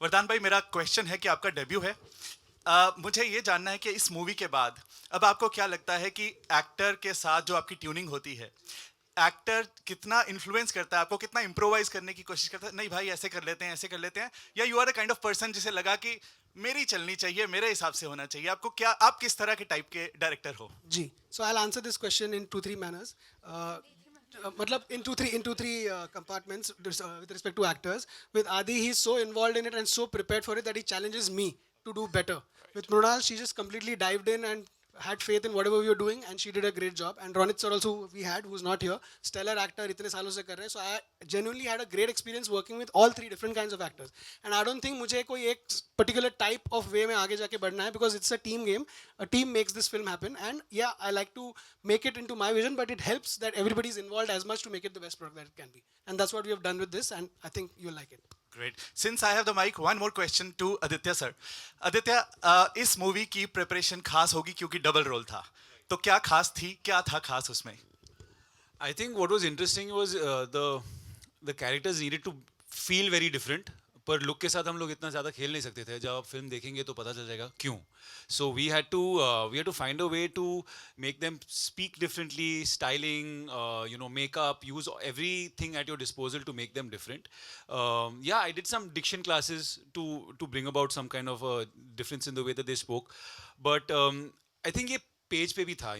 वरदान भाई, मेरा क्वेश्चन है कि आपका डेब्यू है। मुझे ये जानना है कि इस मूवी के बाद अब आपको क्या लगता है कि एक्टर के साथ जो आपकी ट्यूनिंग होती है, एक्टर कितना इन्फ्लुएंस करता है आपको, कितना इम्प्रोवाइज करने की कोशिश करता है, नहीं भाई ऐसे कर लेते हैं, ऐसे कर लेते हैं, या you are a kind of person जिसे लगा कि मेरी चलनी चाहिए, मेरे हिसाब से होना चाहिए? आपको क्या, आप किस तरह के टाइप के डायरेक्टर हो? Ji. So I'll answer this question in two three manners. Matlab in two three compartments with respect to actors. With Adi, he's so involved in it and so prepared for it that he challenges me to do better. With Mrunal, she just completely dived in and had faith in whatever we were doing, and she did a great job. And Ronit sir also, we had, who's not here, stellar actor, itne saalon se kar rahe. So I genuinely had a great experience working with all three different kinds of actors. And I don't think मुझे कोई एक particular type of way में आगे जाके बढ़ना है, because it's a team game. A team makes this film happen, and yeah, I like to make it into my vision, but it helps that everybody is involved as much to make it the best product that it can be. And that's what we have done with this, and I think you'll like it. Great. Since I have the mic, one more question to Aditya sir. Aditya, इस movie की preparation खास होगी क्योंकि double role था, तो क्या खास थी, क्या था खास उसमें? I think what was interesting was the characters needed to feel very different. पर लुक के साथ हम लोग इतना ज़्यादा खेल नहीं सकते थे. जब आप फिल्म देखेंगे तो पता चल जाएगा क्यों. So we had to find a way to make them speak differently, styling, makeup, use everything at your disposal to make them different. Yeah, I did some diction classes to bring about some kind of a difference in the way that they spoke. But I think ये page पे भी था,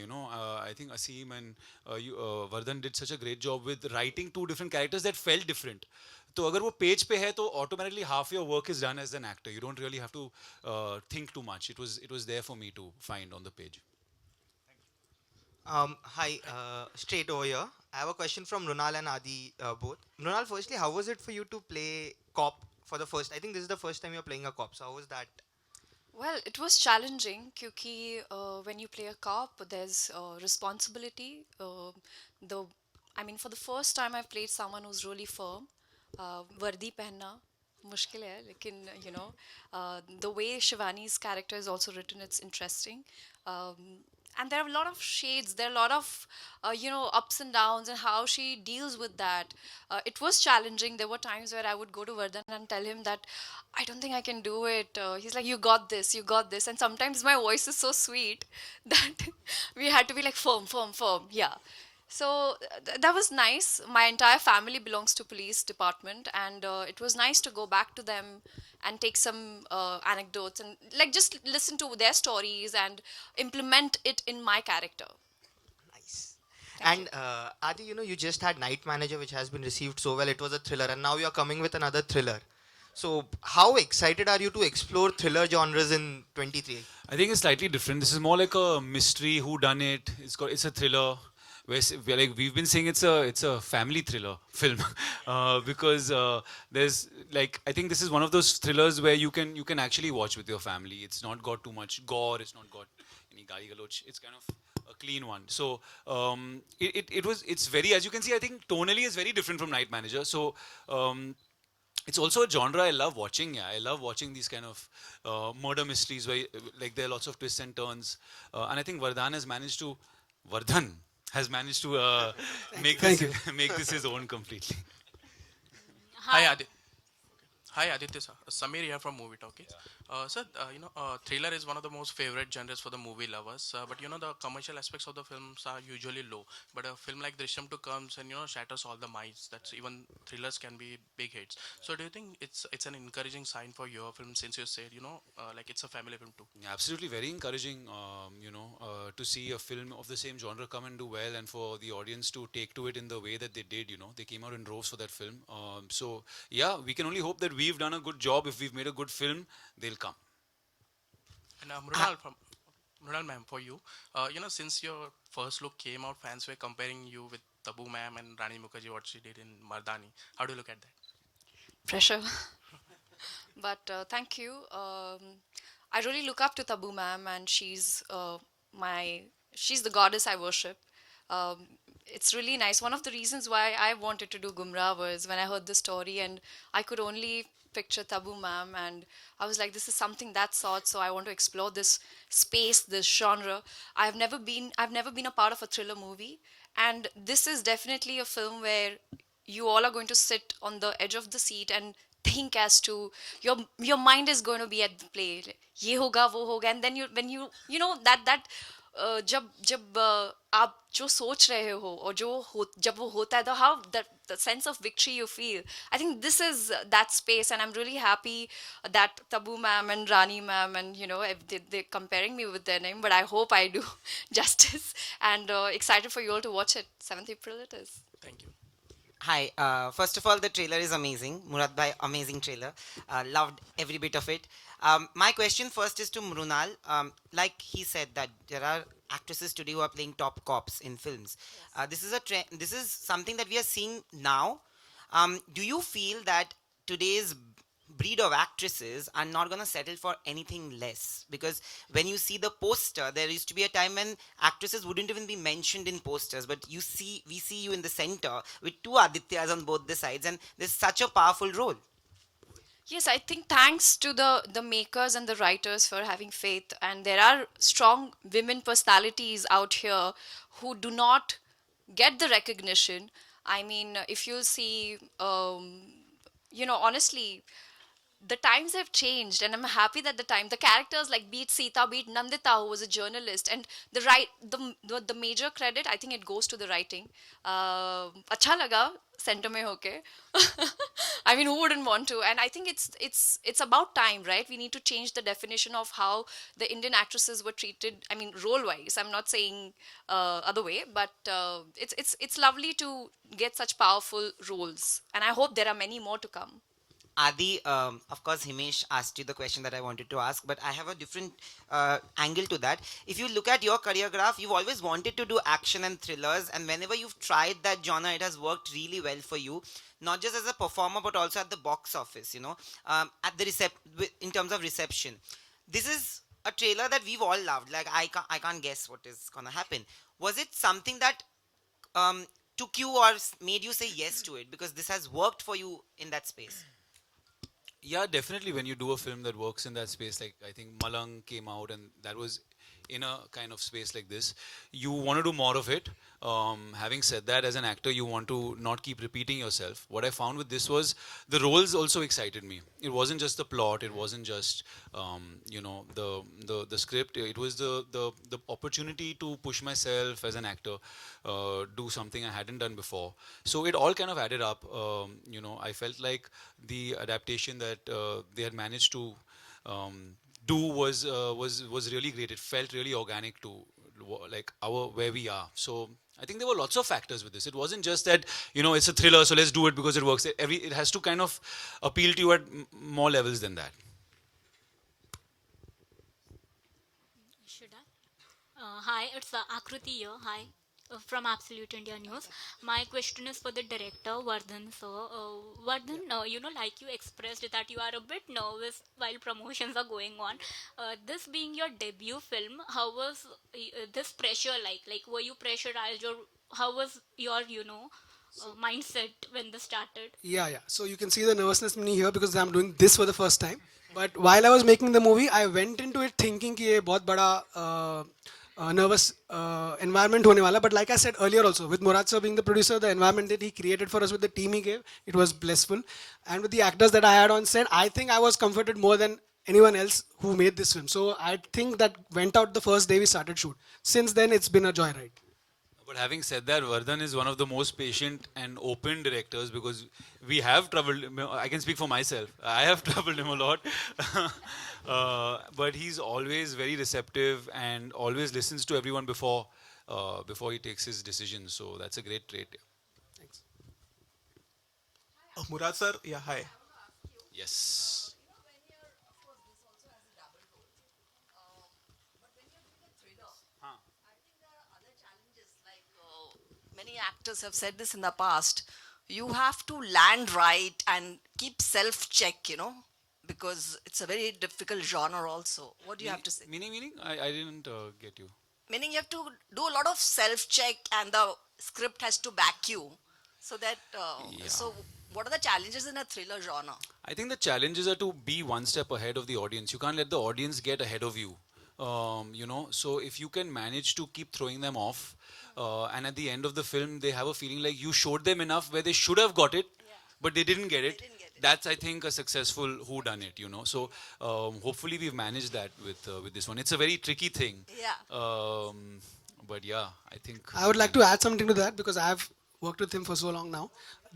I think Asim and Vardhan did such a great job with writing two different characters that felt different. तो अगर वो page पे है तो automatically half your work is done as an actor. You don't really have to think too much. It was there for me to find on the page. Hi, straight over here. I have a question from Runal and Adi both. Runal, firstly, how was it for you to play cop for the first? I think this is the first time you're playing a cop. So how was that? Well, it was challenging क्योंकि when you play a cop, there's responsibility. The I mean, for the first time, I've played someone who's really firm. वर्दी पहनना मुश्किल है, लेकिन the way Shivani's character is also written, it's interesting. And there are a lot of shades, there are a lot of ups and downs, and how she deals with that. It was challenging. There were times where I would go to Vardhan and tell him that I don't think I can do it. He's like, you got this, you got this. And sometimes my voice is so sweet that we had to be like firm, firm, firm. Yeah. So that was nice. My entire family belongs to police department, and it was nice to go back to them and take some anecdotes and like just listen to their stories and implement it in my character. Nice. Thank you. And Adi, you just had Night Manager, which has been received so well. It was a thriller, and now you're coming with another thriller. So how excited are you to explore thriller genres in 23? I think it's slightly different. This is more like a mystery, who done it. It's a thriller. We've been saying it's a family thriller film because there's like, I think this is one of those thrillers where you can actually watch with your family. It's not got too much gore. It's not got any gari galoch. It's kind of a clean one. So it's very, as you can see, I think tonally is very different from Night Manager. So it's also a genre I love watching. Yeah, I love watching these kind of murder mysteries where like there are lots of twists and turns, and I think Vardhan has managed to make Thank this you. make this his own completely. Hi, Hi Aditya sir, Samir here from Movie Talkies. Sir, thriller is one of the most favorite genres for the movie lovers. But the commercial aspects of the films are usually low. But a film like Drishyam 2 comes and shatters all the myths. That's even thrillers can be big hits. So do you think it's an encouraging sign for your film, since you said like it's a family film too? Absolutely, very encouraging. To see a film of the same genre come and do well, and for the audience to take to it in the way that they did. They came out in droves for that film. So yeah, we can only hope that we've done a good job. If we've made a good film, they'll come. And Mrunal ma'am, for you, since your first look came out, fans were comparing you with Tabu ma'am and Rani Mukherjee, what she did in Mardani. How do you look at that? Pressure. But thank you. I really look up to Tabu ma'am, and she's the goddess I worship. Um, it's really nice. One of the reasons why I wanted to do Gumraah was when I heard the story, and I could only picture Tabu ma'am, and I was like, this is something that sort. So I want to explore this space, this genre. I've never been a part of a thriller movie, and this is definitely a film where you all are going to sit on the edge of the seat and think as to your mind is going to be at the play. ये होगा वो होगा, and then when you know that जब जब आप जो सोच रहे हो और जब वो होता है, तो how the sense of victory you feel, I think this is that space. And I'm really happy that Tabu ma'am and Rani ma'am, and if they're comparing me with their name, but I hope I do justice, and excited for you all to watch it. 7th April it is. Thank you. Hi. First of all, the trailer is amazing. Murad bhai, amazing trailer. Loved every bit of it. My question first is to Mrunal. Like he said that there are actresses today who are playing top cops in films. This is a trend. This is something that we are seeing now. Do you feel that today's breed of actresses are not going to settle for anything less? Because when you see the poster, there used to be a time when actresses wouldn't even be mentioned in posters, but we see you in the center with two Adityas on both the sides, and there's such a powerful role. Yes, I think thanks to the makers and the writers for having faith, and there are strong women personalities out here who do not get the recognition. I mean, if you'll see, honestly, the times have changed, and I'm happy that the characters like beat Sita, beat Nandita, who was a journalist, and the major credit, I think it goes to the writing. अच्छा लगा center में होके. I mean, who wouldn't want to? And I think it's about time, right? We need to change the definition of how the Indian actresses were treated. I mean, role wise, I'm not saying other way, but it's lovely to get such powerful roles, and I hope there are many more to come. Adi, of course, Himesh asked you the question that I wanted to ask, but I have a different angle to that. If you look at your career graph, you've always wanted to do action and thrillers, and whenever you've tried that genre, it has worked really well for you, not just as a performer, but also at the box office, at the in terms of reception. This is a trailer that we've all loved. Like, I can't guess what is going to happen. Was it something that took you or made you say yes to it? Because this has worked for you in that space. Yeah, definitely. When you do a film that works in that space, like I think Malang came out, and that was in a kind of space like this, you want to do more of it. Having said that, as an actor, you want to not keep repeating yourself. What I found with this was the roles also excited me. It wasn't just the plot. It wasn't just the script. It was the opportunity to push myself as an actor, do something I hadn't done before. So it all kind of added up. I felt like the adaptation that they had managed to do was really great. It felt really organic to like where we are. So I think there were lots of factors with this. It wasn't just that it's a thriller, so let's do it because it works. It has to kind of appeal to you at more levels than that. Should I? Hi, it's Akruti here. Hi, from Absolute India News. My question is for the director, Vardhan sir. Vardhan, like you expressed that you are a bit nervous while promotions are going on. This being your debut film, how was this pressure like? Like, were you pressurized, or how was your, mindset when this started? Yeah. So you can see the nervousness in me here because I'm doing this for the first time. But while I was making the movie, I went into it thinking कि ये बहुत बड़ा nervous environment होने वाला. But like I said earlier also, with Murad sir being the producer, the environment that he created for us with the team he gave, it was blissful. And with the actors that I had on set, I think I was comforted more than anyone else who made this film. So I think that went out the first day we started shoot. Since then, it's been a joyride. But having said that, Vardhan is one of the most patient and open directors, because we have troubled him. I can speak for myself. I have troubled him a lot. But he's always very receptive and always listens to everyone before he takes his decisions. So that's a great trait. Thanks. Murad sir, yeah, hi. Yes. Many actors have said this in the past. You have to land right and keep self-check, because it's a very difficult genre also. What do you have to say? Meaning? I didn't get you. Meaning you have to do a lot of self-check, and the script has to back you. So that, so what are the challenges in a thriller genre? I think the challenges are to be one step ahead of the audience. You can't let the audience get ahead of you. So if you can manage to keep throwing them off, and at the end of the film they have a feeling like you showed them enough where they should have got it, but they didn't get it, that's I think a successful who done it, you know. So hopefully we've managed that with this one. It's a very tricky thing. Yeah. But yeah, I think I would like to add something to that because I have worked with him for so long now.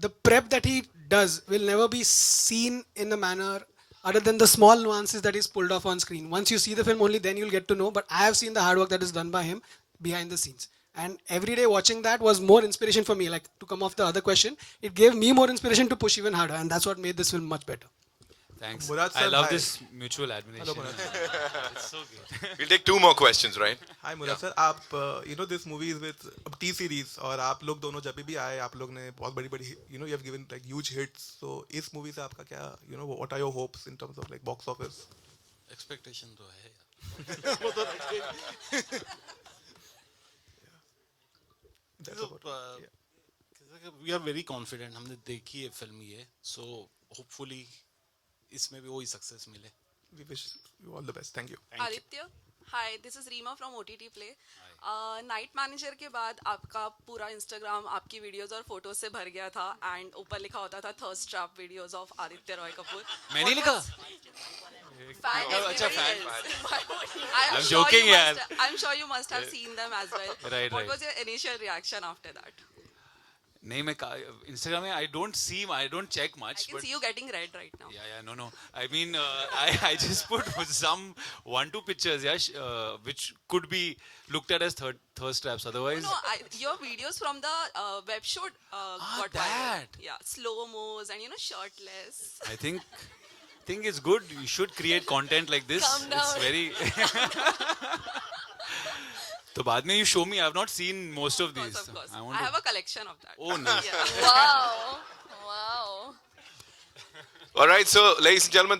The prep that he does will never be seen in a manner other than the small nuances that is pulled off on screen. Once you see the film, only then you'll get to know. But I have seen the hard work that is done by him behind the scenes. And every day watching that was more inspiration for me. Like, to come off the other question, it gave me more inspiration to push even harder. And that's what made this film much better. thanks. Murad I sir, love hi. this mutual admiration. Murad. It's so good. We'll take two more questions, right? Hi Murad sir आप you know this movie is with T series और आप लोग दोनों जब भी आए आप लोग ने बहुत बड़ी बड़ी you know you have given like huge hits so इस movie से आपका क्या you know what are your hopes in terms of like box office expectation तो है That's about it. We are very confident हमने देखी है फिल्म ये सो होपफुली इसमें भी वही सक्सेस मिले We wish you all the best. Thank you. Aditya hi this is Reema from OTT play night manager के बाद आपका पूरा इंस्टाग्राम आपकी वीडियोस और फोटोज से भर गया था एंड ऊपर लिखा होता था thirst trap videos of Aditya Roy Kapur मैंने लिखा अच्छा fan. I'm joking, yaar. I'm sure you must have seen them as well. Right, What right. was your initial reaction after that? नहीं मैं Instagram में I don't check I much can but see you getting red right now. yeah no I mean I just put some 1-2 pictures which could be looked at as thirst traps otherwise No, your videos from the web show got that. viral. Yeah, slow mos and shirtless. I think it's good. You should create content like this. Calm down. It's very. तो बाद में you show me. I've not seen most of these. Of course. I want I to. have a collection of that. Oh no. Yeah. Wow. Wow. All right, so ladies and gentlemen,